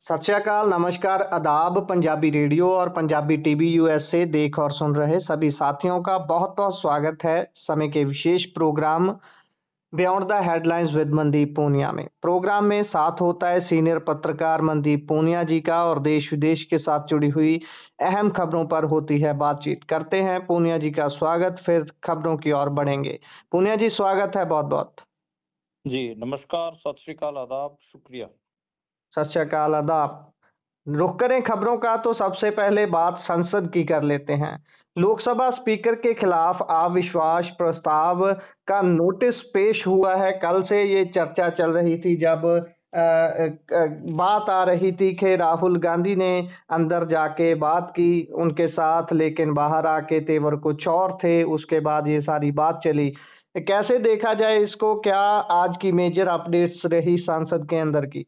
सत श्री अकाल, नमस्कार, आदाब। पंजाबी रेडियो और पंजाबी टीवी यूएसए देख और सुन रहे सभी साथियों का बहुत बहुत स्वागत है समय के विशेष program beyond the headlines with Mandeep Punia में। प्रोग्राम में साथ होता है सीनियर पत्रकार मनदीप पूनिया जी का और देश विदेश के साथ जुड़ी हुई अहम खबरों पर होती है बातचीत। करते हैं पूनिया जी का स्वागत, फिर खबरों की ओर बढ़ेंगे। पूनिया जी, स्वागत है बहुत बहुत। जी नमस्कार, सत श्री अकाल, आदाब, शुक्रिया। सत श्री अकाल, आदाब। रुक करें खबरों का तो सबसे पहले बात संसद की कर लेते हैं। लोकसभा स्पीकर के खिलाफ अविश्वास प्रस्ताव का नोटिस पेश हुआ है। कल से ये चर्चा चल रही थी जब बात आ रही थी कि राहुल गांधी ने अंदर जाके बात की उनके साथ, लेकिन बाहर आके तेवर कुछ और थे। उसके बाद ये सारी बात चली। कैसे देखा जाए इसको? क्या आज की मेजर अपडेट्स रही संसद के अंदर की?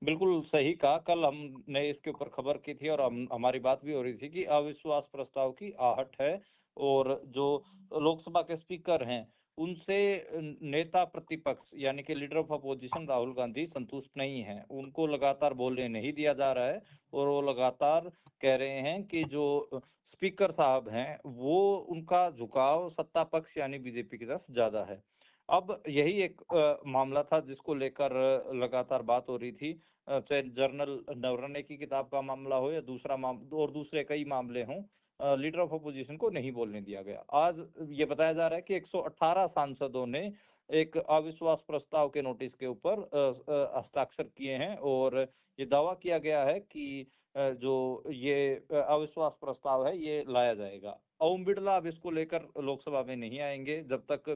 बिल्कुल सही कहा। कल हमने इसके ऊपर खबर की थी और हमारी बात भी हो रही थी कि अविश्वास प्रस्ताव की आहट है और जो लोकसभा के स्पीकर हैं उनसे नेता प्रतिपक्ष यानी कि leader of opposition Rahul Gandhi संतुष्ट नहीं हैं। उनको लगातार बोलने नहीं दिया जा रहा है और वो लगातार कह रहे हैं कि जो स्पीकर साहब हैं वो उनका झुकाव सत्ता पक्ष यानी बीजेपी की तरफ ज्यादा है। अब यही एक मामला था जिसको लेकर लगातार बात हो रही थी। चाहे जर्नल नवरणे की किताब का मामला हो या दूसरे कई मामले हों, लीडर ऑफ अपोजिशन को नहीं बोलने दिया गया। आज ये बताया जा रहा है कि 118 सांसदों ने एक अविश्वास प्रस्ताव के नोटिस के ऊपर हस्ताक्षर किए हैं और ये दावा किया गया है कि जो ये अविश्वास प्रस्ताव है ये लाया जाएगा। ओम बिड़ला अब इसको लेकर लोकसभा में नहीं आएंगे जब तक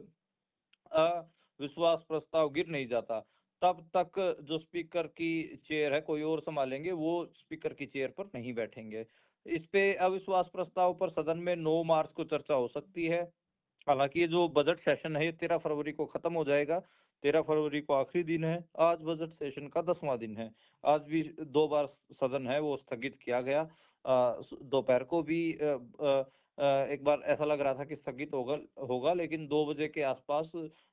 अविश्वास प्रस्ताव गिर नहीं जाता। तब तक जो स्पीकर की चेयर है कोई और संभालेंगे, वो स्पीकर की चेयर पर नहीं बैठेंगे। इस पे अविश्वास प्रस्ताव पर सदन में 9 मार्च को चर्चा हो सकती है। हालांकि ये जो बजट सेशन है ये 13 फरवरी को खत्म हो जाएगा। 13 फरवरी को आखिरी दिन है। आज बजट सेशन का 10वां दिन है। आज भी 2 बार सदन है वो स्थगित किया गया। दोपहर को भी एक बार ऐसा लग रहा था कि स्थगित होगा, लेकिन 2 बजे के आसपास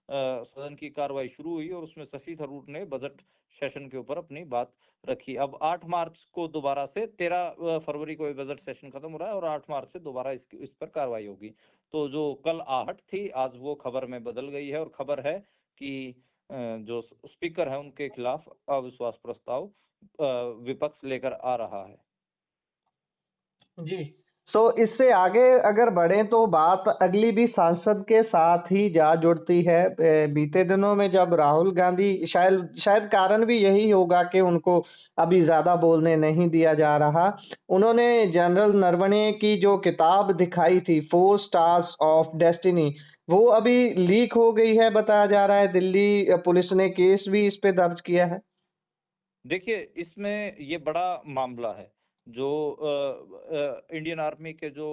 सदन की कार्रवाई शुरू हुई और उसमें शशि थरूर ने बजट सेशन के ऊपर अपनी बात रखी। अब 8 मार्च को दोबारा से 13 फरवरी को बजट सेशन खत्म हो रहा है और 8 मार्च से दोबारा इस पर कार्रवाई होगी। तो जो कल आहट थी आज वो खबर में बदल गई है और खबर है कि जो स्पीकर है उनके खिलाफ अविश्वास प्रस्ताव विपक्ष लेकर आ रहा है। जी, इससे आगे अगर बढ़ें तो बात अगली भी सांसद के साथ ही जा जुड़ती है। बीते दिनों में जब राहुल गांधी, शायद कारण भी यही होगा कि उनको अभी ज्यादा बोलने नहीं दिया जा रहा, उन्होंने जनरल नरवणे की जो किताब दिखाई थी 4 स्टार्स ऑफ डेस्टिनी, वो अभी लीक हो गई है बताया जा रहा है। दिल्ली पुलिस ने केस भी इस पे दर्ज किया है। देखिए इसमें ये बड़ा मामला है। जो इंडियन आर्मी के जो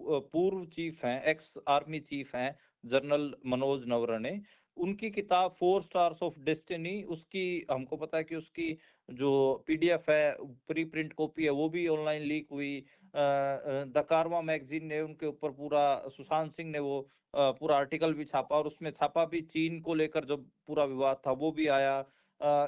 पूर्व चीफ हैं, एक्स आर्मी चीफ हैं, जनरल मनोज नवरणे, उनकी किताब 4 स्टार्स ऑफ डेस्टिनी, उसकी हमको पता है कि उसकी जो पीडीएफ है, प्री प्रिंट कॉपी है, वो भी ऑनलाइन लीक हुई। द कारवा मैगजीन ने उनके ऊपर पूरा, सुशांत सिंह ने वो पूरा आर्टिकल भी छापा और उसमें छापा भी चीन को लेकर जो पूरा विवाद था वो भी आया।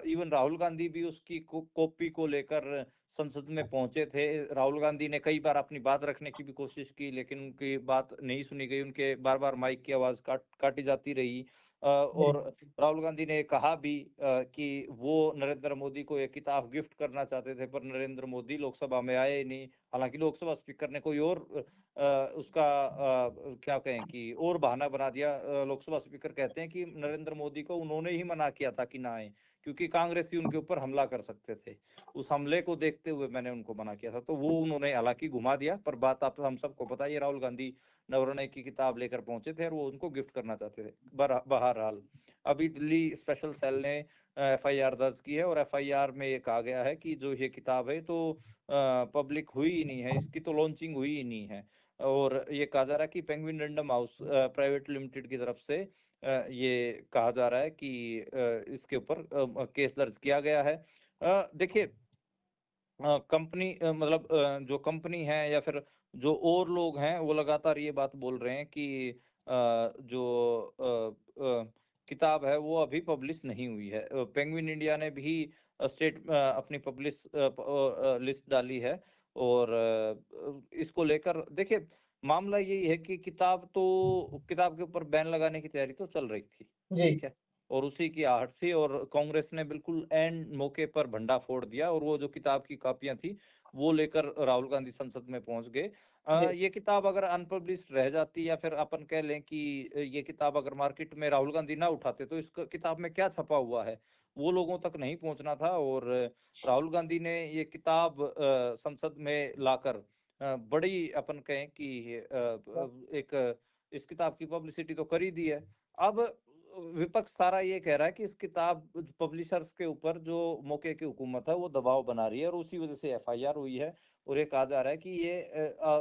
इवन राहुल गांधी भी उसकी कॉपी को लेकर संसद में पहुंचे थे। राहुल गांधी ने कई बार अपनी बात रखने की भी कोशिश की लेकिन उनकी बात नहीं सुनी गई। उनके बार बार माइक की आवाज काटी जाती रही। और राहुल गांधी ने कहा भी कि वो नरेंद्र मोदी को एक किताब गिफ्ट करना चाहते थे पर नरेंद्र मोदी लोकसभा में आए नहीं। हालांकि लोकसभा स्पीकर ने कोई और उसका क्या कहें कि और बहाना बना दिया। लोकसभा स्पीकर कहते हैं कि नरेंद्र मोदी को उन्होंने ही मना किया था कि ना आए, क्योंकि कांग्रेसी उनके ऊपर हमला कर सकते थे। उस हमले को देखते हुए मैंने उनको मना किया था। तो वो उन्होंने हालांकि घुमा दिया, पर बात आप हम सबको पता है, राहुल गांधी नवरणे की किताब लेकर पहुंचे थे और वो उनको गिफ्ट करना चाहते थे। बहरहाल अभी दिल्ली स्पेशल सेल ने एफआईआर दर्ज की है और एफआईआर में ये कहा गया है कि जो ये किताब है तो पब्लिक हुई ही नहीं है, इसकी तो लॉन्चिंग हुई ही नहीं है। और ये कहा जा रहा है कि penguin random house private limited की तरफ से ये कहा जा रहा है कि इसके ऊपर केस दर्ज किया गया है। देखिए कंपनी मतलब जो कंपनी है या फिर जो और लोग हैं वो लगातार ये बात बोल रहे हैं कि जो किताब है वो अभी पब्लिश नहीं हुई है। पेंगुइन इंडिया ने भी अपनी पब्लिश लिस्ट डाली है। और इसको लेकर देखिए मामला यही है कि किताब के ऊपर बैन लगाने की तैयारी तो चल रही थी, जी। ठीक है, और उसी की आहट थी और कांग्रेस ने बिल्कुल एंड मौके पर भंडा फोड़ दिया और वो जो किताब की कॉपियां थी वो लेकर राहुल गांधी संसद में पहुंच गए। जी। ये किताब अगर अनपब्लिश्ड रह जाती या फिर अपन कह लें कि ये किताब अगर मार्केट में राहुल गांधी ना उठाते तो इस किताब में क्या छपा हुआ है वो लोगों तक नहीं पहुंचना था। और राहुल गांधी ने ये किताब संसद में लाकर बड़ी अपन कहें कि एक इस किताब की पब्लिसिटी तो कर ही दी है। अब विपक्ष सारा ये कह रहा है कि इस किताब पब्लिशर्स के ऊपर जो मौके की हुकूमत है वो दबाव बना रही है और उसी वजह से एफआईआर हुई है। और ये कहा जा रहा है कि ये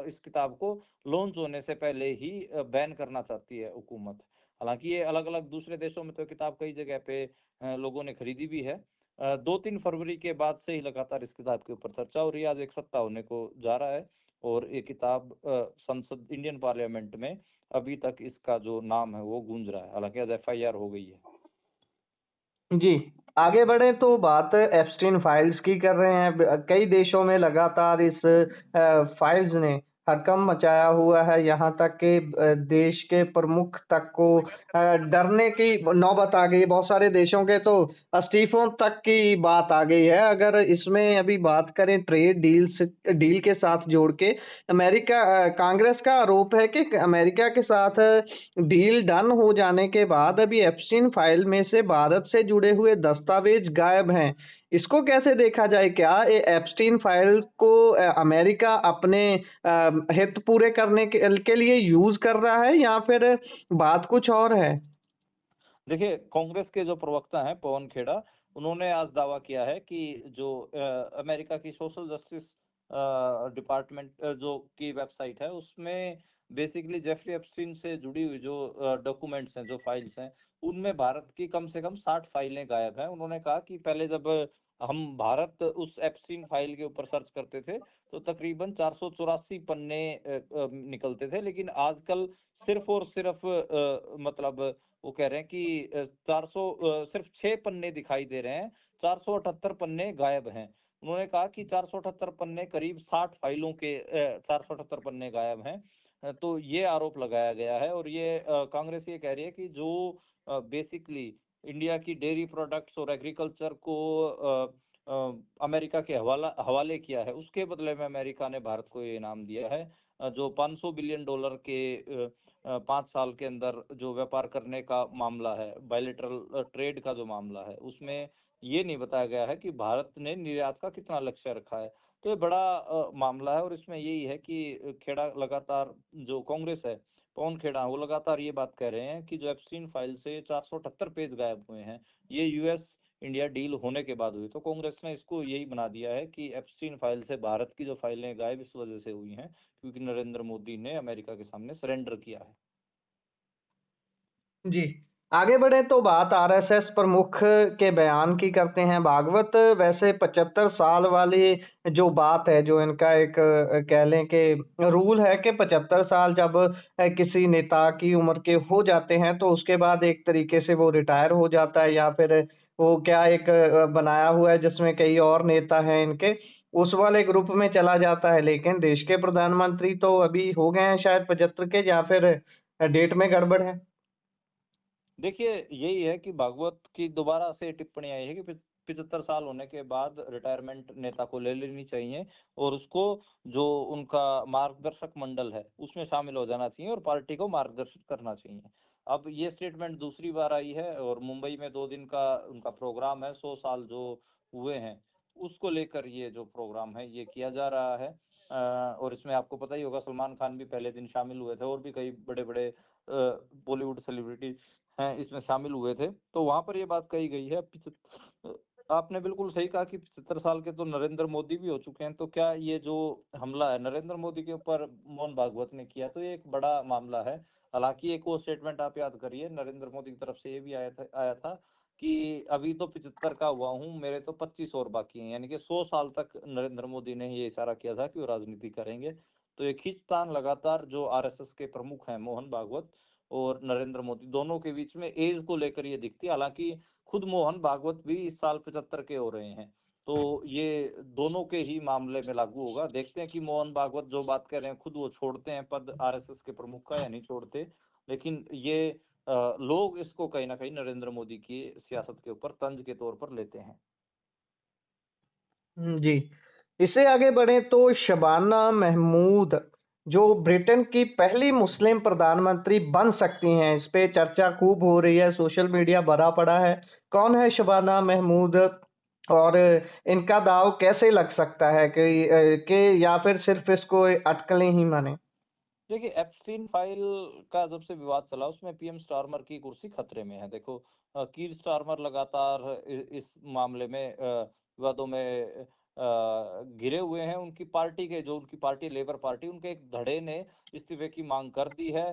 इस किताब को लॉन्च होने से पहले ही बैन करना चाहती है हुकूमत। हालांकि ये अलग अलग दूसरे देशों में तो किताब कई जगह पे लोगों ने खरीदी भी है। 2-3 फरवरी के बाद से ही लगातार इस किताब के ऊपर चर्चा हो रही है। आज एक सप्ताह होने को जा रहा है और ये किताब संसद इंडियन पार्लियामेंट में अभी तक इसका जो नाम है वो गूंज रहा है। हालांकि आज एफआईआर हो गई है। जी, आगे बढ़े तो बात एप्स्टीन फाइल्स की कर रहे हैं। कई देशों में लगातार इस फाइल्स ने हड़कंप मचाया हुआ है, यहाँ तक कि देश के प्रमुख तक को डरने की नौबत आ गई। बहुत सारे देशों के तो इस्तीफों तक की बात आ गई है। अगर इसमें अभी बात करें ट्रेड डील के साथ जोड़ के, कांग्रेस का आरोप है कि अमेरिका के साथ डील डन हो जाने के बाद अभी एप्स्टीन फाइल में से भारत से जुड़े हुए दस्तावेज गायब हैं। इसको कैसे देखा जाए? क्या ये एप्स्टीन फाइल को अमेरिका अपने हित पूरे करने के लिए यूज कर रहा है या फिर बात कुछ और है? देखिए कांग्रेस के जो प्रवक्ता हैं पवन खेड़ा, उन्होंने आज दावा किया है कि जो अमेरिका की सोशल जस्टिस डिपार्टमेंट जो की वेबसाइट है उसमें बेसिकली जेफरी एप्स्टीन से जुड़ी हुई जो डॉक्यूमेंट्स हैं, जो फाइल्स हैं, उनमें भारत की कम से कम 60 फाइलें गायब हैं। उन्होंने कहा कि पहले जब हम भारत उस एप्स्टीन फाइल के ऊपर सर्च करते थे तो तकरीबन 484 पन्ने निकलते थे, लेकिन आजकल सिर्फ और सिर्फ मतलब वो कह रहे हैं कि 400 सिर्फ 6 पन्ने दिखाई दे रहे हैं, 478 पन्ने गायब हैं। उन्होंने कहा कि 478 पन्ने करीब 60 फाइलों के 478 पन्ने गायब हैं। तो ये आरोप लगाया गया है और ये कांग्रेस ये कह रही है कि जो बेसिकली इंडिया की डेयरी प्रोडक्ट्स और एग्रीकल्चर को अमेरिका के हवाले किया है, उसके बदले में अमेरिका ने भारत को ये इनाम दिया है। जो $500 बिलियन के 5 साल के अंदर जो व्यापार करने का मामला है, बायलैटरल ट्रेड का जो मामला है, उसमें ये नहीं बताया गया है कि भारत ने निर्यात का कितना लक्ष्य रखा है। तो ये बड़ा मामला है और इसमें यही है कि खेड़ा लगातार जो कांग्रेस है, पवन खेड़ा, वो लगातार ये बात कह रहे हैं कि जो एप्स्टीन फाइल से 478 पेज गायब हुए हैं, ये यूएस इंडिया डील होने के बाद हुई। तो कांग्रेस ने इसको यही बना दिया है कि एप्स्टीन फाइल से भारत की जो फाइलें गायब इस वजह से हुई हैं क्योंकि नरेंद्र मोदी ने अमेरिका के सामने सरेंडर किया है। जी, आगे बढ़े तो बात आरएसएस प्रमुख के बयान की करते हैं। भागवत वैसे 75 साल वाली जो बात है, जो इनका एक कह लें कि रूल है कि 75 साल जब किसी नेता की उम्र के हो जाते हैं तो उसके बाद एक तरीके से वो रिटायर हो जाता है, या फिर वो क्या एक बनाया हुआ है जिसमें कई और नेता हैं इनके, उस वाले ग्रुप में चला जाता है। लेकिन देश के प्रधानमंत्री तो अभी हो गए हैं शायद 75 के, या फिर डेट में गड़बड़ है। देखिए यही है कि भागवत की दोबारा से टिप्पणी आई है कि 75 साल होने के बाद रिटायरमेंट नेता को ले लेनी चाहिए और उसको जो उनका मार्गदर्शक मंडल है उसमें शामिल हो जाना चाहिए और पार्टी को मार्गदर्शित करना चाहिए। अब ये स्टेटमेंट दूसरी बार आई है और मुंबई में 2 दिन का उनका प्रोग्राम है, 100 साल जो हुए हैं उसको लेकर ये जो प्रोग्राम है ये किया जा रहा है। और इसमें आपको पता ही होगा सलमान खान भी पहले दिन शामिल हुए थे और भी कई बड़े बड़े बॉलीवुड सेलिब्रिटी हैं इसमें शामिल हुए थे। तो वहां पर ये बात कही गई है। आपने बिल्कुल सही कहा कि 75 साल के तो नरेंद्र मोदी भी हो चुके हैं, तो क्या ये जो हमला है नरेंद्र मोदी के ऊपर मोहन भागवत ने किया तो ये एक बड़ा मामला है। हालांकि एक वो स्टेटमेंट आप याद करिए नरेंद्र मोदी की तरफ से ये भी आया था कि अभी तो 75 का हुआ हूँ, मेरे तो 25 और बाकी हैं, यानी कि 100 साल तक नरेंद्र मोदी ने ये इशारा किया था कि वो राजनीति करेंगे। तो ये खींचतान लगातार जो आरएसएस के प्रमुख हैं मोहन भागवत और नरेंद्र मोदी दोनों के बीच में एज को लेकर ये दिखती है। हालांकि खुद मोहन भागवत भी इस साल 75 के हो रहे हैं। तो ये दोनों के ही मामले में लागू होगा। देखते हैं कि मोहन भागवत जो बात कर रहे हैं खुद वो छोड़ते हैं पद आरएसएस के प्रमुख का या नहीं छोड़ते। लेकिन ये लोग इसको कहीं ना कहीं नरेंद्र मोदी की सियासत के ऊपर तंज के तौर पर लेते हैं। जी। इससे आगे बढ़े तो शबाना महमूद जो ब्रिटेन की पहली मुस्लिम प्रधानमंत्री बन सकती हैं, इस पे चर्चा खूब हो रही है, सोशल मीडिया भरा पड़ा है। कौन है शबाना महमूद और इनका दाव कैसे लग सकता है कि या फिर सिर्फ इसको अटकलें ही माने? देखिए, एप्स्टीन फाइल का जब से विवाद चला उसमें पीएम स्टारमर की कुर्सी खतरे में है। देखो, कीर स्टारमर लगातार इस मामले में विवादों में घिरे हुए हैं। उनकी पार्टी के जो उनकी पार्टी लेबर पार्टी, उनके एक धड़े ने इस्तीफे की मांग कर दी है।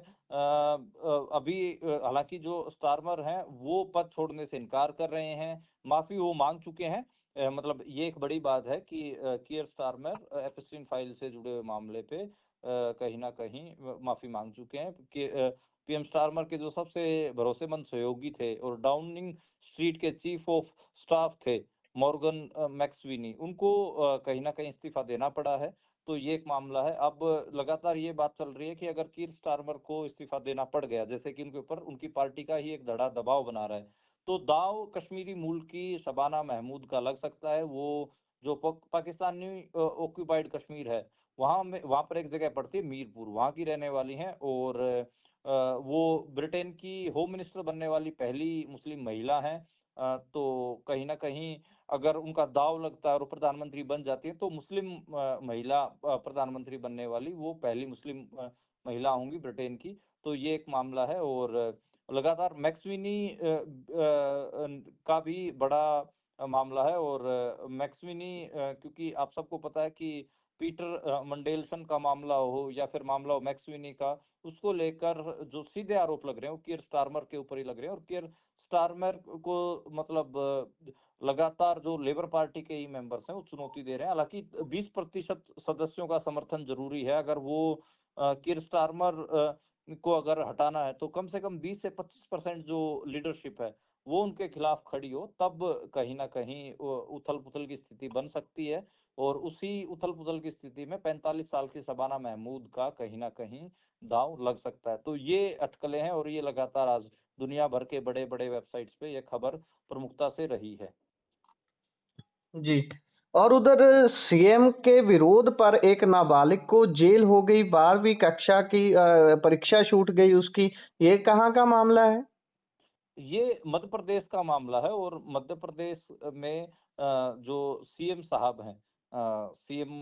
अभी हालांकि जो स्टारमर हैं वो पद छोड़ने से इनकार कर रहे हैं, माफी वो मांग चुके हैं। मतलब ये एक बड़ी बात है कि कीर स्टारमर एप्स्टीन फाइल से जुड़े हुए मामले पे कहीं ना कहीं माफी मांग चुके हैं कि पीएम स्टारमर के जो सबसे भरोसेमंद सहयोगी थे और डाउनिंग स्ट्रीट के चीफ ऑफ स्टाफ थे मॉर्गन मैक्सविनी, उनको कहीं ना कहीं इस्तीफा देना पड़ा है। तो ये एक मामला है। अब लगातार ये बात चल रही है कि अगर कीर स्टारमर को इस्तीफा देना पड़ गया, जैसे कि उनके ऊपर उनकी पार्टी का ही एक धड़ा दबाव बना रहा है, तो दाव कश्मीरी मूल की शबाना महमूद का लग सकता है। वो जो पाकिस्तानी ऑक्यूपाइड कश्मीर है वहां पर एक जगह पड़ती है मीरपुर, वहां की रहने वाली हैं और वो ब्रिटेन की होम मिनिस्टर बनने वाली पहली मुस्लिम महिला हैं। तो कहीं ना कहीं अगर उनका दाव लगता है और प्रधानमंत्री बन जाती है तो मुस्लिम महिला प्रधानमंत्री बनने वाली वो पहली मुस्लिम महिला होंगी ब्रिटेन की। तो ये एक मामला है। और लगातार मैक्सविनी का भी बड़ा मामला है। और मैक्सविनी क्योंकि आप सबको पता है कि पीटर मंडेलसन का मामला हो या फिर मामला हो मैक्सविनी का, उसको लेकर जो सीधे आरोप लग रहे हैं वो कियर स्टारमर के ऊपर ही लग रहे हैं। और कियर स्टारमर को मतलब लगातार जो लेबर पार्टी के ही मेंबर्स हैं वो चुनौती दे रहे हैं। हालांकि 20% सदस्यों का समर्थन जरूरी है। अगर वो कियर स्टारमर को अगर हटाना है तो कम से कम 20 से 25% जो लीडरशिप है वो उनके खिलाफ खड़ी हो, तब कहीं ना कहीं उथल पुथल की स्थिति बन सकती है। और उसी उथल पुथल की स्थिति में 45 साल की शबाना महमूद का कहीं ना कहीं दांव लग सकता है। तो ये अटकलें हैं और ये लगातार आज दुनिया भर के बड़े बड़े वेबसाइट्स पे ये खबर प्रमुखता से रही है। जी। और उधर सीएम के विरोध पर एक नाबालिग को जेल हो गई, 12वीं कक्षा की परीक्षा छूट गई उसकी। ये कहाँ का मामला है? ये मध्य प्रदेश का मामला है। और मध्य प्रदेश में जो सीएम साहब हैं, सीएम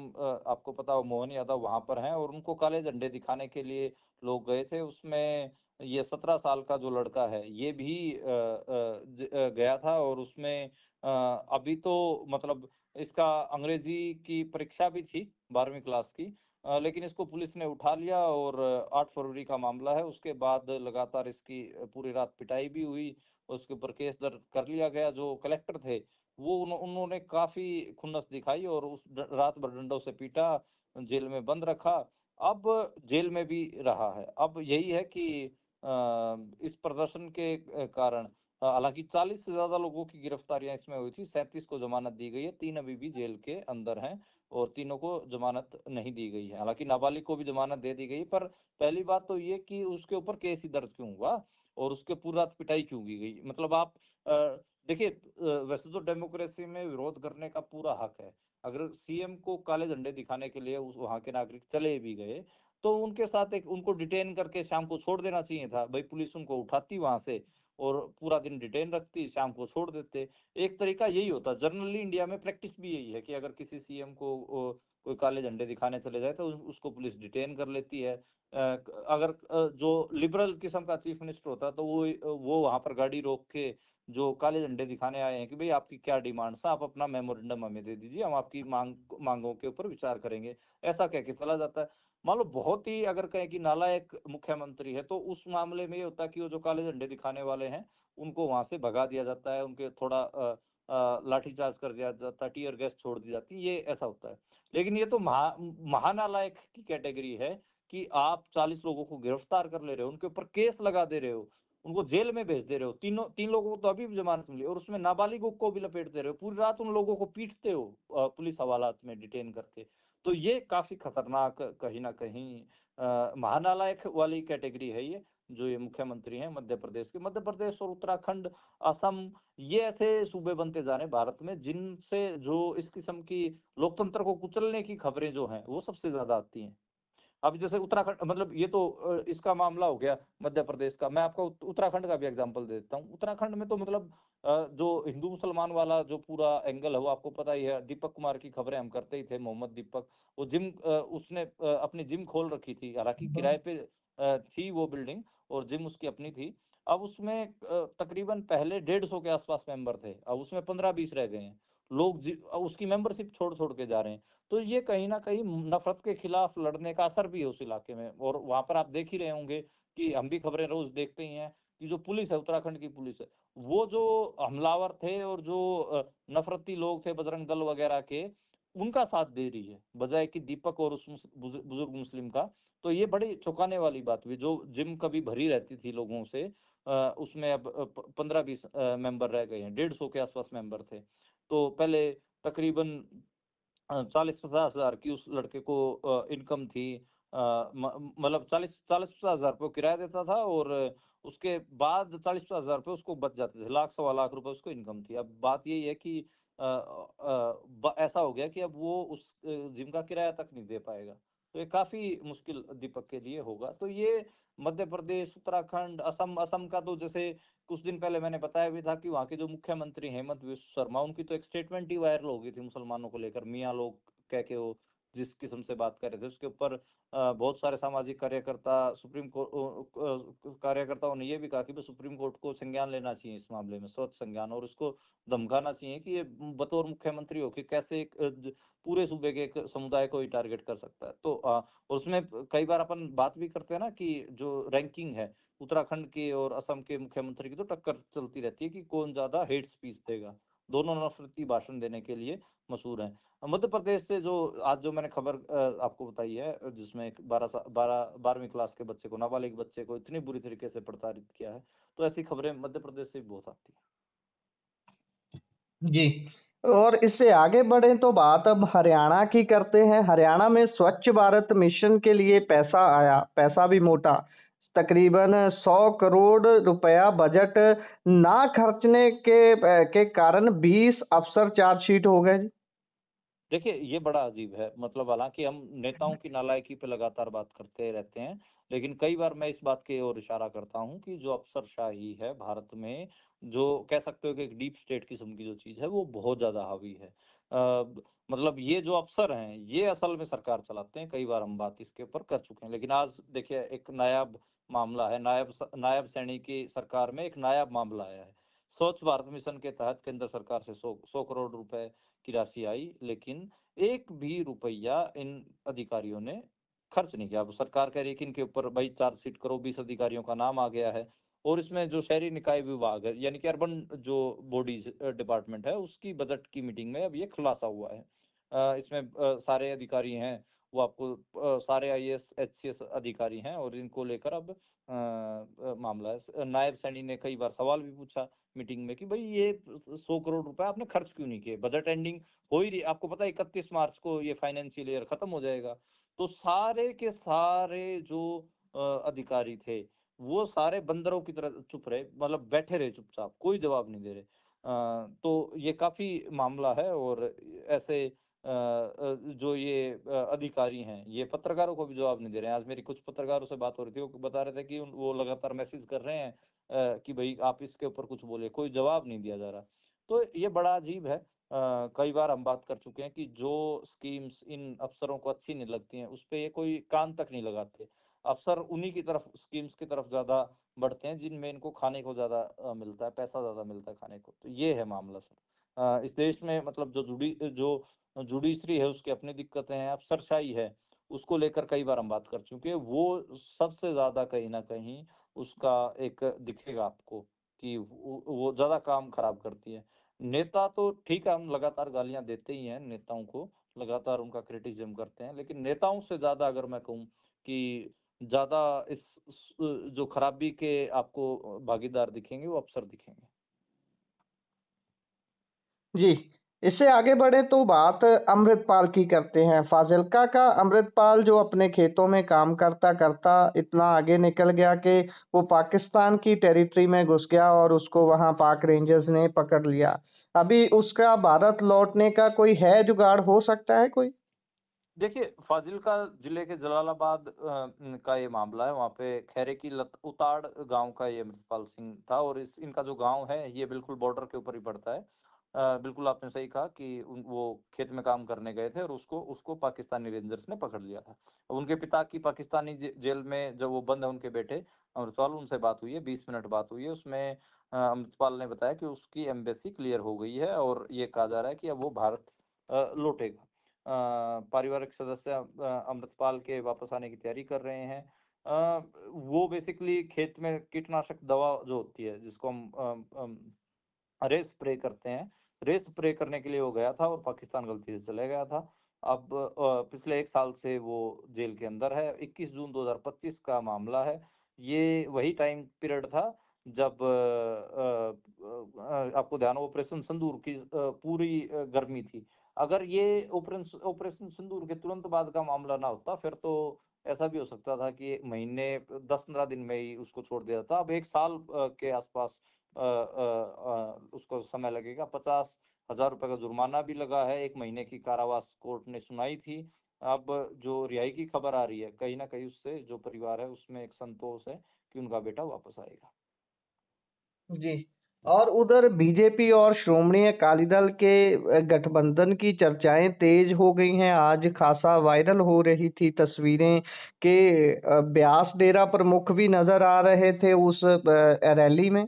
आपको पता हो मोहन यादव वहां पर हैं और उनको काले झंडे दिखाने के लिए लोग गए थे। उसमें ये 17 साल का जो लड़का है ये भी गया था। और उसमें अभी तो मतलब इसका अंग्रेजी की परीक्षा भी थी 12वीं क्लास की, लेकिन इसको पुलिस ने उठा लिया और 8 फरवरी का मामला है। उसके बाद लगातार इसकी पूरी रात पिटाई भी हुई, उसके ऊपर केस दर्ज कर लिया गया। जो कलेक्टर थे वो उन्होंने काफी खुन्नस दिखाई और उस रात भर डंडों से पीटा, जेल में बंद रखा। अब जेल में भी रहा है। अब यही है कि इस प्रदर्शन के कारण हालांकि 40 से ज्यादा लोगों की गिरफ्तारियां इसमें हुई थी, 37 को जमानत दी गई है, 3 अभी भी जेल के अंदर हैं और तीनों को जमानत नहीं दी गई है। हालांकि नाबालिग को भी जमानत दे दी गई, पर पहली बात तो ये कि उसके ऊपर केस ही दर्ज क्यों हुआ और उसके पूरी रात पिटाई क्यों की गई। मतलब आप देखिए, वैसे तो डेमोक्रेसी में विरोध करने का पूरा हक है। अगर सीएम को काले झंडे दिखाने के लिए उस वहां के नागरिक चले भी गए तो उनके साथ एक उनको डिटेन करके शाम को छोड़ देना चाहिए था। भाई पुलिस उनको उठाती वहां से और पूरा दिन डिटेन रखती, शाम को छोड़ देते। एक तरीका यही होता। जनरली इंडिया में प्रैक्टिस भी यही है कि अगर किसी सीएम को कोई काले झंडे दिखाने चले जाए तो उसको पुलिस डिटेन कर लेती है। अगर जो लिबरल किस्म का चीफ मिनिस्टर होता है तो वो वहां पर गाड़ी रोक के जो काले झंडे दिखाने आए हैं कि भाई आपकी क्या डिमांड्स है, आप अपना मेमोरेंडम हमें दे दीजिए, हम आपकी मांगों के ऊपर विचार करेंगे, ऐसा कह के चला जाता है। मान लो बहुत ही अगर कहें कि नालायक मुख्यमंत्री है तो उस मामले में ये होता है कि वो जो काले झंडे दिखाने वाले हैं उनको वहां से भगा दिया जाता है, उनके थोड़ा लाठीचार्ज कर दिया जाता है, टीयर गैस छोड़ दी जाती है, ये ऐसा होता है। लेकिन ये तो महानालायक की कैटेगरी है कि आप 40 लोगों को गिरफ्तार कर ले रहे हो, उनके ऊपर केस लगा दे रहे हो, उनको जेल में भेज दे रहे हो, तीन लोगों को तो अभी भी जमानत मिली, और उसमें नाबालिगों को भी लपेट दे रहे हो, पूरी रात उन लोगों को पीटते हो पुलिस हवालात में डिटेन करके। तो ये काफी खतरनाक कहीं ना कहीं महानालायक वाली कैटेगरी है ये, जो ये मुख्यमंत्री हैं मध्य प्रदेश के। मध्य प्रदेश और उत्तराखंड, असम, ये ऐसे सूबे बनते जा रहे हैं भारत में जिनसे जो इस किस्म की लोकतंत्र को कुचलने की खबरें जो हैं वो सबसे ज्यादा आती हैं। अब जैसे उत्तराखंड, मतलब ये तो इसका मामला हो गया मध्य प्रदेश का। मैं आपको उत्तराखंड का भी एग्जांपल दे देता हूँ। उत्तराखंड में तो मतलब जो हिंदू मुसलमान वाला जो पूरा एंगल है वो आपको पता ही है। दीपक कुमार की खबरें हम करते ही थे, मोहम्मद दीपक, वो जिम, उसने अपनी जिम खोल रखी थी, हालांकि किराए पे थी वो बिल्डिंग, और जिम उसकी अपनी थी। अब उसमें तकरीबन पहले 150 के आसपास मेंबर थे, अब उसमें 15-20 रह गए हैं लोग, उसकी मेंबरशिप छोड़ छोड़ के जा रहे हैं। तो ये कहीं ना कहीं नफरत के खिलाफ लड़ने का असर भी है उस इलाके में। और वहां पर आप देख ही रहे होंगे कि हम भी खबरें रोज देखते ही हैं कि जो पुलिस है, उत्तराखंड की पुलिस है, वो जो हमलावर थे और जो नफरती लोग थे बजरंग दल वगैरह के, उनका साथ दे रही है बजाय कि दीपक और उस बुजुर्ग मुस्लिम का। तो ये बड़ी चौंकाने वाली बात हुई। जो जिम कभी भरी रहती थी लोगों से, उसमें अब 15-20 मेंबर रह गए हैं, 150 के आसपास मेंबर थे। तो पहले तकरीबन 40-50 हजार की उस लड़के को इनकम थी, मतलब 40-50 हजार रुपये किराया देता था, और उसके बाद 40-50 हजार रुपये उसको बच जाते थे, लाख 1.25 लाख रुपए उसको इनकम थी। अब बात यही है कि ऐसा हो गया कि अब वो उस जिम का किराया तक नहीं दे पाएगा। तो ये काफी मुश्किल दीपक के लिए होगा। तो ये मध्य प्रदेश, उत्तराखंड, असम, असम का तो जैसे कुछ दिन पहले मैंने बताया भी था कि वहाँ के जो मुख्यमंत्री हेमंत विश्व शर्मा, उनकी तो एक स्टेटमेंट ही वायरल हो गई थी मुसलमानों को लेकर, मियाँ लोग कह के वो जिस किस्म से बात कर रहे थे, उसके ऊपर बहुत सारे सामाजिक कार्यकर्ता, सुप्रीम कोर्ट कार्यकर्ताओं ने ये भी कहा कि भाई सुप्रीम कोर्ट को संज्ञान लेना चाहिए इस मामले में, स्वतः संज्ञान, और उसको धमकाना चाहिए कि ये बतौर मुख्यमंत्री हो कि कैसे एक पूरे सूबे के एक समुदाय को ही टारगेट कर सकता है। तो और उसमें कई बार अपन बात भी करते हैं ना कि जो रैंकिंग है उत्तराखंड के और असम के मुख्यमंत्री की, तो टक्कर चलती रहती है कि कौन ज्यादा हेट स्पीच देगा। दोनों नफरती भाषण देने के लिए मशहूर हैं। मध्य प्रदेश से जो आज जो मैंने खबर आपको बताई है, जिसमें एक 12वीं क्लास के बच्चे को, नाबालिग बच्चे को इतनी बुरी तरीके से प्रताड़ित किया है, तो ऐसी खबरें मध्य प्रदेश से भी बहुत आती जी। और इससे आगे बढ़े तो बात अब हरियाणा की करते हैं। हरियाणा में स्वच्छ भारत मिशन के लिए पैसा आया, पैसा भी मोटा, तकरीबन 100 करोड़ रुपया बजट ना खर्चने के कारण 20 अफसर चार्जशीट हो गए जी। देखिए ये बड़ा अजीब है। मतलब हालांकि हम नेताओं की नालायकी पे लगातार बात करते रहते हैं, लेकिन कई बार मैं इस बात की ओर इशारा करता हूं कि जो अफसरशाही है भारत में, जो कह सकते हो कि एक डीप स्टेट किस्म की जो चीज है, वो बहुत ज्यादा हावी है। मतलब ये जो अफसर हैं ये असल में सरकार चलाते हैं। कई बार हम बात इसके ऊपर कर चुके हैं, लेकिन आज देखिए एक नायाब मामला है, नायब सैनी की सरकार में एक नायाब मामला आया है। स्वच्छ भारत मिशन के तहत केंद्र सरकार से 100 करोड़ रुपए की राशि आई, लेकिन एक भी रुपया इन अधिकारियों ने खर्च नहीं किया। अब सरकार कह रही है कि इनके ऊपर भाई चार्जशीट करो, 20 अधिकारियों का नाम आ गया है, और इसमें जो शहरी निकाय विभाग है, यानी कि अर्बन जो बॉडीज डिपार्टमेंट है, उसकी बजट की मीटिंग में अब ये खुलासा हुआ है। इसमें सारे अधिकारी हैं, वो आपको सारे आईएएस एचसीएस अधिकारी हैं, और इनको लेकर अब मामला है। नायब सैनी ने कई बार सवाल भी पूछा मीटिंग में कि भाई ये 100 करोड़ रुपए आपने खर्च क्यों नहीं किए, बजट एंडिंग हो ही रही, आपको पता है 31 मार्च को ये फाइनेंशियल ईयर खत्म हो जाएगा। तो सारे के सारे जो अधिकारी थे, वो सारे बंदरों की तरह चुप रहे, मतलब बैठे रहे चुपचाप, कोई जवाब नहीं दे रहे। तो ये काफी मामला है। और ऐसे जो ये अधिकारी हैं, ये पत्रकारों को भी जवाब नहीं दे रहे हैं। आज मेरी कुछ पत्रकारों से बात हो रही थी, वो बता रहे थे कि वो लगातार मैसेज कर रहे हैं कि भाई आप इसके ऊपर कुछ बोले, कोई जवाब नहीं दिया जा रहा। तो ये बड़ा अजीब है। कई बार हम बात कर चुके हैं कि जो स्कीम्स इन अफसरों को अच्छी नहीं लगती हैं, उस पे ये कोई कान तक नहीं लगाते। अफसर उन्हीं की तरफ, स्कीम्स की तरफ ज्यादा बढ़ते हैं जिनमें इनको खाने को ज्यादा मिलता है, पैसा ज्यादा मिलता है खाने को। तो ये है मामला सर। इस देश में मतलब जो जुडिशरी है उसकी अपनी दिक्कतें हैं, अफसरशाही है, उसको लेकर कई बार हम बात कर चुके हैं। वो सबसे ज्यादा कहीं ना कहीं उसका एक दिखेगा आपको कि वो ज्यादा काम खराब करती है। नेता तो ठीक है, हम लगातार गालियां देते ही हैं नेताओं को, लगातार उनका क्रिटिसिज्म करते हैं, लेकिन नेताओं से ज्यादा अगर मैं कहूँ कि ज्यादा इस जो खराबी के आपको भागीदार दिखेंगे वो अफसर दिखेंगे। जी, इससे आगे बढ़े तो बात अमृतपाल की करते हैं। फाजिल्का का अमृतपाल जो अपने खेतों में काम करता करता इतना आगे निकल गया कि वो पाकिस्तान की टेरिटरी में घुस गया और उसको वहां पाक रेंजर्स ने पकड़ लिया। अभी उसका भारत लौटने का कोई है जुगाड़, हो सकता है कोई? देखिए, फाजिल्का जिले के जलालाबाद का ये मामला है। वहाँ पे खैरे की लत उताड़ गांव का ये अमृतपाल सिंह था और इनका जो गांव है ये बिल्कुल बॉर्डर के ऊपर ही पड़ता है। बिल्कुल आपने सही कहा कि वो खेत में काम करने गए थे और उसको उसको पाकिस्तानी रेंजर्स ने पकड़ लिया था। उनके पिता की पाकिस्तानी जेल में जब वो बंद है, उनके बेटे अमृतपाल, उनसे बात हुई है, 20 मिनट बात हुई है। उसमें अमृतपाल ने बताया कि उसकी एम्बेसी क्लियर हो गई है और ये कहा जा रहा है कि अब वो भारत लौटेगा। पारिवारिक सदस्य अमृतपाल के वापस आने की तैयारी कर रहे हैं। वो बेसिकली खेत में कीटनाशक दवा जो होती है जिसको हम रेस स्प्रे करते हैं, रेस स्प्रे करने के लिए वो गया था और पाकिस्तान गलती से चले गया था। अब पिछले 1 साल से वो जेल के अंदर है। 21 जून 2025 का मामला है। ये वही टाइम पीरियड था जब आपको ध्यान हो ऑपरेशन सिंदूर की पूरी गर्मी थी। अगर ये ऑपरेशन ऑपरेशन सिंदूर के तुरंत बाद का मामला ना होता, फिर तो ऐसा भी हो सकता था कि महीने 10-15 दिन में ही उसको छोड़ दिया था। अब 1 साल के आसपास उसको समय लगेगा। 50,000 रुपए का जुर्माना भी लगा है। 1 महीने की कारावास कोर्ट ने सुनाई थी। अब जो रिहाई की खबर आ रही है, कहीं ना कहीं उससे जो परिवार है उसमें एक संतोष है कि उनका बेटा वापस आएगा। जी। और उधर बीजेपी और श्रोमणी अकाली दल के गठबंधन की चर्चाएं तेज हो गई हैं। आज खासा वायरल हो रही थी तस्वीरें के ब्यास डेरा प्रमुख भी नजर आ रहे थे उस रैली में।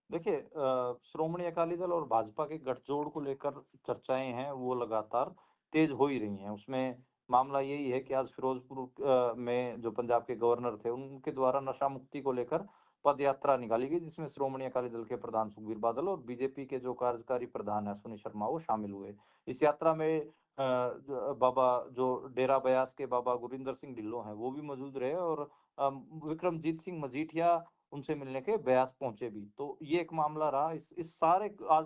देखिए, श्रोमणी अकाली दल और भाजपा के गठजोड़ को लेकर चर्चाएं हैं वो लगातार तेज हो ही रही हैं। उसमें मामला यही है कि आज फिरोजपुर में जो पंजाब के गवर्नर थे उनके द्वारा नशा मुक्ति को लेकर पद यात्रा निकाली गई, जिसमें श्रोमणी अकाली दल के प्रधान सुखबीर बादल और बीजेपी के जो कार्यकारी प्रधान है अश्विनी शर्मा वो शामिल हुए। इस यात्रा में बाबा जो डेरा ब्यास के बाबा गुरिंदर सिंह ढिल्लों हैं वो भी मौजूद रहे और विक्रमजीत सिंह मजीठिया उनसे मिलने के ब्यास पहुंचे भी। तो ये एक मामला रहा। इस सारे आज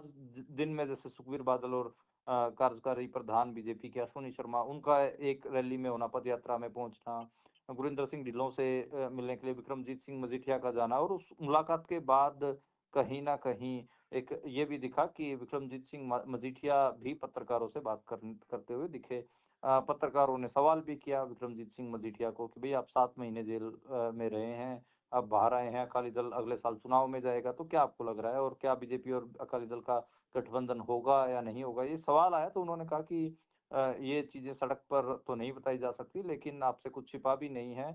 दिन में जैसे सुखबीर बादल और कार्यकारी प्रधान बीजेपी के अश्विनी शर्मा उनका एक रैली में होना, पद यात्रा में पहुंचना, गुरिंदर सिंह ढिल्लों से मिलने के लिए विक्रमजीत सिंह मजीठिया का जाना और उस मुलाकात के बाद कहीं ना कहीं एक ये भी दिखा कि विक्रमजीत सिंह मजीठिया भी पत्रकारों से बात करते हुए दिखे। पत्रकारों ने सवाल भी किया विक्रमजीत सिंह मजीठिया को कि भाई आप 7 महीने जेल में रहे हैं, अब बाहर आए हैं, अकाली दल अगले साल चुनाव में जाएगा, तो क्या आपको लग रहा है और क्या बीजेपी और अकाली दल का गठबंधन होगा या नहीं होगा? ये सवाल आया तो उन्होंने कहा कि ये चीजें सड़क पर तो नहीं बताई जा सकती, लेकिन आपसे कुछ छिपा भी नहीं है।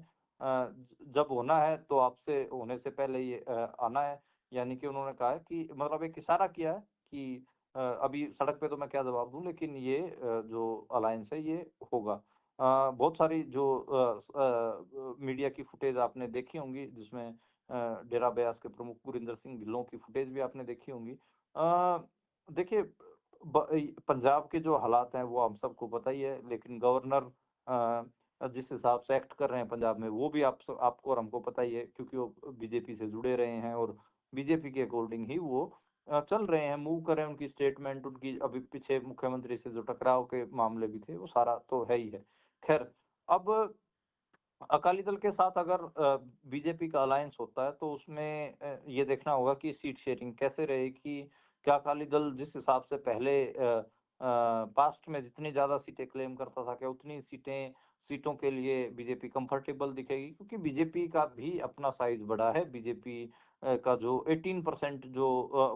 जब होना है तो आपसे होने से पहले ये आना है। यानी कि उन्होंने कहा है कि मतलब एक इशारा किया है कि अभी सड़क पे तो मैं क्या जवाब दूं, लेकिन ये जो अलायंस है ये होगा। बहुत सारी जो मीडिया की फुटेज आपने देखी होंगी जिसमें डेरा ब्यास के प्रमुख गुरिंदर सिंह ढिल्लों की फुटेज भी आपने देखी होंगी। देखिए, पंजाब के जो हालात हैं वो हम सबको पता ही है, लेकिन गवर्नर जिस हिसाब से एक्ट कर रहे हैं पंजाब में वो भी आपको और हमको पता ही है, क्योंकि वो बीजेपी से जुड़े रहे हैं और बीजेपी के अकॉर्डिंग ही वो चल रहे हैं, मूव कर रहे हैं। उनकी स्टेटमेंट, उनकी अभी पीछे मुख्यमंत्री से जो टकराव के मामले भी थे वो सारा तो है ही है। खैर, अब अकाली दल के साथ अगर बीजेपी का अलायंस होता है तो उसमें ये देखना होगा कि सीट शेयरिंग कैसे रहेगी। क्या अकाली दल जिस हिसाब से पहले पास्ट में जितनी ज्यादा सीटें क्लेम करता था, क्या उतनी सीटों के लिए बीजेपी कंफर्टेबल दिखेगी? क्योंकि बीजेपी का भी अपना साइज बड़ा है। बीजेपी का जो 18% जो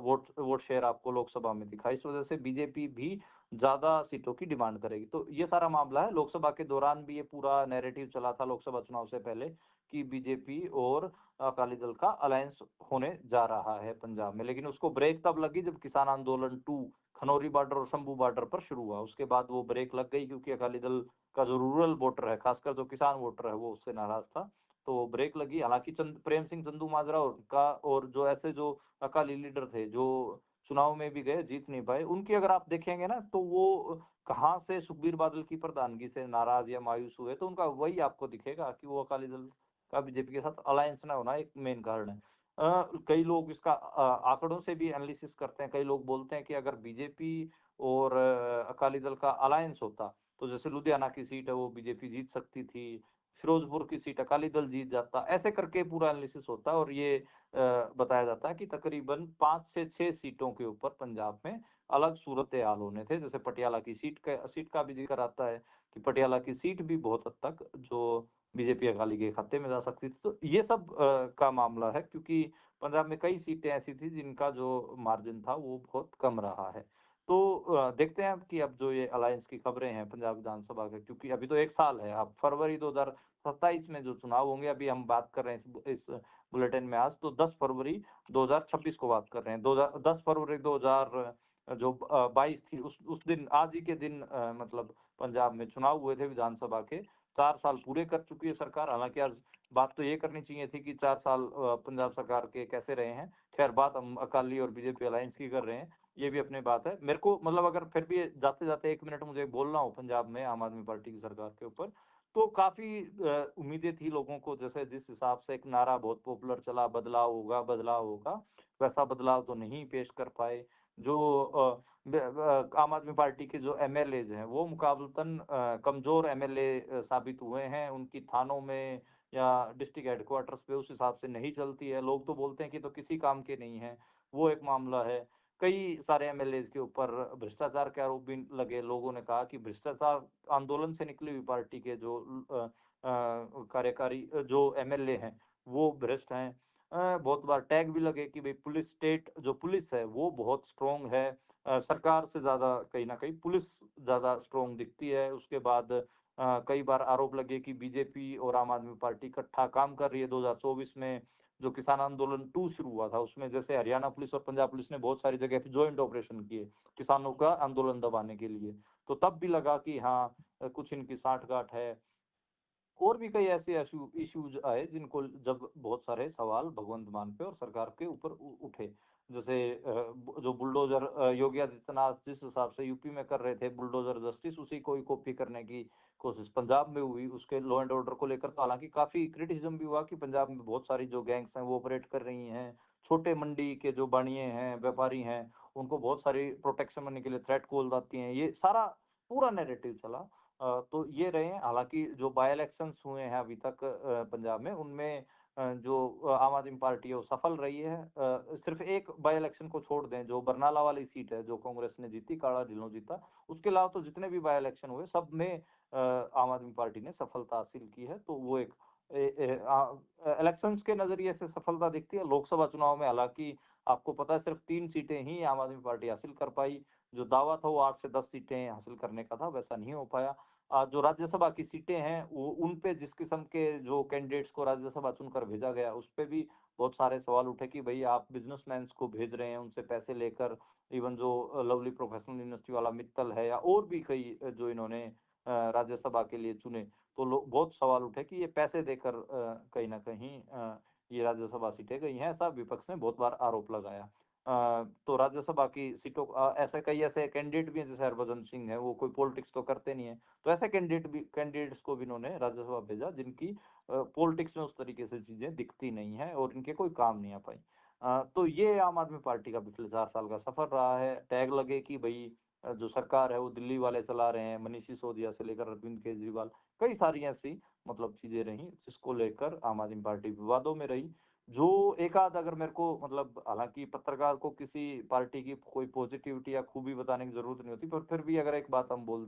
वोट वोट शेयर आपको लोकसभा में दिखा, इस वजह से बीजेपी भी ज्यादा सीटों की डिमांड करेगी। तो ये सारा मामला है। लोकसभा के दौरान भी ये पूरा नैरेटिव चला था लोकसभा चुनाव से पहले कि बीजेपी और अकाली दल का अलायंस होने जा रहा है पंजाब में, लेकिन उसको ब्रेक तब लगी जब किसान आंदोलन 2 खनौरी बॉर्डर और शंभू बॉर्डर पर शुरू हुआ। उसके बाद वो ब्रेक लग गई क्योंकि अकाली दल का जो रूरल वोटर है, खासकर जो किसान वोटर है, वो उससे नाराज था, तो ब्रेक लगी। हालांकि प्रेम सिंह चंदू माजरा और जो ऐसे जो अकाली लीडर थे जो चुनाव में भी गए, जीत नहीं पाए। उनकी अगर आप देखेंगे ना तो वो कहाँ से सुखबीर बादल की प्रधानगी से नाराज या मायूस हुए, तो उनका वही आपको दिखेगा कि वो अकाली दल का बीजेपी के साथ अलायंस ना होना एक मेन कारण है। कई लोग इसका आंकड़ों से भी एनालिसिस करते हैं। कई लोग बोलते हैं कि अगर बीजेपी और अकाली दल का अलायंस होता तो जैसे लुधियाना की सीट है वो बीजेपी जीत सकती थी, फिरोजपुर की सीट अकाली दल जीत जाता, ऐसे करके पूरा एनालिसिस होता है। और ये बताया जाता है कि तकरीबन 5 से 6 सीटों के ऊपर पंजाब में अलग सूरत हाल होने थे। जैसे पटियाला की सीट का भी जिक्र आता है कि पटियाला की सीट भी बहुत हद तक जो बीजेपी अकाली के खाते में जा सकती थी। तो ये सब का मामला है, क्योंकि पंजाब में कई सीटें ऐसी थी जिनका जो मार्जिन था वो बहुत कम रहा है। तो देखते हैं अब कि अब जो ये अलायंस की खबरें हैं पंजाब विधानसभा के, क्योंकि अभी तो 1 साल है, अब फरवरी 2027 में जो चुनाव होंगे, अभी हम बात कर रहे हैं इस बुलेटिन में आज तो 10 फरवरी 2026 को बात कर रहे हैं। 10 फरवरी 2000 जो 22 थी उस दिन, आज ही के दिन मतलब पंजाब में चुनाव हुए थे विधानसभा के। 4 साल पूरे कर चुकी है सरकार। हालांकि आज बात तो ये करनी चाहिए थी कि 4 साल पंजाब सरकार के कैसे रहे हैं। खैर, बात हम अकाली और बीजेपी अलायंस की कर रहे हैं, ये भी अपनी बात है। मेरे को मतलब अगर फिर भी जाते जाते 1 मिनट मुझे बोलना हो पंजाब में आम आदमी पार्टी की सरकार के ऊपर, तो काफी उम्मीदें थी लोगों को। जैसे जिस हिसाब से एक नारा बहुत पॉपुलर चला, बदलाव होगा बदलाव होगा, वैसा बदलाव तो नहीं पेश कर पाए। जो आम आदमी पार्टी के जो एमएलए हैं वो मुकाबलतन कमजोर एमएलए साबित हुए हैं। उनकी थानों में या डिस्ट्रिक्ट हेडक्वार्टर्स पे उस हिसाब से नहीं चलती है। लोग तो बोलते हैं कि तो किसी काम के नहीं है, वो एक मामला है। कई सारे एमएलए के ऊपर भ्रष्टाचार के आरोप भी लगे। लोगों ने कहा कि भ्रष्टाचार आंदोलन से निकली हुई पार्टी के जो कार्यकारी जो एमएलए हैं वो भ्रष्ट हैं। बहुत बार टैग भी लगे कि भाई पुलिस स्टेट जो पुलिस है वो बहुत स्ट्रोंग है, सरकार से ज्यादा कहीं ना कहीं पुलिस ज्यादा स्ट्रोंग दिखती है। उसके बाद कई बार आरोप लगे कि बीजेपी और आम आदमी पार्टी इकट्ठा काम कर रही है। 2024 में जो किसान आंदोलन 2 शुरू हुआ था उसमें जैसे हरियाणा पुलिस और पंजाब पुलिस ने बहुत सारी जगह पे ज्वाइंट ऑपरेशन किए किसानों का आंदोलन दबाने के लिए, तो तब भी लगा कि हाँ कुछ इनकी साठगांठ है। और भी कई ऐसे इश्यूज आए जिनको जब बहुत सारे सवाल भगवंत मान पे और सरकार के ऊपर उठे। जैसे जो बुलडोजर योगी आदित्यनाथ जिस हिसाब से यूपी में कर रहे थे बुलडोजर जस्टिस, उसी को ही कॉपी करने की कोशिश पंजाब में हुई। उसके लॉ एंड ऑर्डर को लेकर तो हालांकि काफी क्रिटिसिज्म भी हुआ कि पंजाब में बहुत सारी जो गैंग्स हैं वो ऑपरेट कर रही हैं। छोटे मंडी के जो बाणिये हैं, व्यापारी हैं, उनको बहुत सारी प्रोटेक्शन मनी के लिए थ्रेट कॉल आती हैं। ये सारा पूरा नैरेटिव चला। तो ये रहे हैं। हालांकि जो बाय इलेक्शंस हुए हैं अभी तक पंजाब में, उनमें जो आम आदमी पार्टी है वो सफल रही है। सिर्फ एक बाय इलेक्शन को छोड़ दें, जो बरनाला वाली सीट है जो कांग्रेस ने जीती, काला ढिल्लों जीता, उसके अलावा तो जितने भी बाय इलेक्शन हुए सब में आम आदमी पार्टी ने सफलता हासिल की है। तो वो एक इलेक्शंस के नजरिए से सफलता दिखती है। लोकसभा चुनाव में हालांकि आपको पता है सिर्फ 3 सीटें ही आम आदमी पार्टी हासिल कर पाई। जो दावा था वो 8 से 10 सीटें हासिल करने का था, वैसा नहीं हो पाया। जो राज्यसभा की सीटें हैं वो उन पे जिस किस्म के जो कैंडिडेट्स को राज्यसभा चुनकर भेजा गया उस पे भी बहुत सारे सवाल उठे कि भाई आप बिजनेसमैन को भेज रहे हैं उनसे पैसे लेकर। इवन जो लवली प्रोफेशनल यूनिवर्सिटी वाला मित्तल है या और भी कई जो इन्होंने राज्यसभा के लिए चुने, तो बहुत सवाल उठे कि ये पैसे देकर कहीं ना कहीं ये राज्यसभा सीटें गई हैं। ऐसा विपक्ष ने बहुत बार आरोप लगाया। तो राज्यसभा की सीटों ऐसे कई ऐसे कैंडिडेट भी हैं जैसे हरभजन सिंह है, वो कोई पॉलिटिक्स तो करते नहीं है, तो ऐसे कैंडिडेट्स को भी इन्होंने राज्यसभा भेजा जिनकी पॉलिटिक्स में उस तरीके से चीजें दिखती नहीं है और इनके कोई काम नहीं आ पाई। तो ये आम आदमी पार्टी का पिछले 4 साल का सफर रहा है। टैग लगे कि भाई जो सरकार है वो दिल्ली वाले चला रहे हैं, मनीष सिसोदिया से लेकर अरविंद केजरीवाल, कई सारी ऐसी मतलब चीजें रही जिसको लेकर आम आदमी पार्टी विवादों में रही। जो एक आध अगर मेरे को मतलब, हालांकि पत्रकार को किसी पार्टी की कोई पॉजिटिविटी या खूबी बताने की जरूरत नहीं होती, पर फिर भी अगर एक बात हम बोल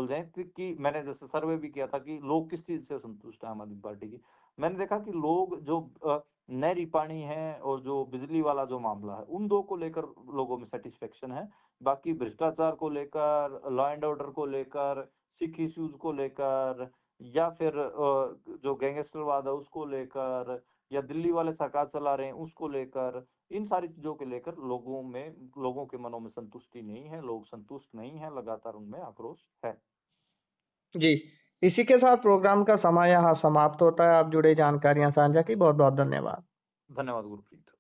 जाएं कि मैंने जैसे सर्वे भी किया था कि लोग किस चीज से संतुष्ट है आम आदमी पार्टी की। मैंने देखा कि लोग जो नहरी पानी है और जो बिजली वाला जो मामला है उन दो को लेकर लोगों में सेटिस्फेक्शन है। बाकी भ्रष्टाचार को लेकर, लॉ एंड ऑर्डर को लेकर, सिख इश्यूज को लेकर, या फिर जो गैंगस्टरवाद है उसको लेकर, या दिल्ली वाले सरकार चला रहे हैं उसको लेकर, इन सारी चीजों के लेकर लोगों के मनों में संतुष्टि नहीं है। लोग संतुष्ट नहीं है, लगातार उनमें आक्रोश है। जी, इसी के साथ प्रोग्राम का समय यहाँ समाप्त होता है। आप जुड़े जानकारियां साझा की, बहुत बहुत धन्यवाद। धन्यवाद गुरप्रीत।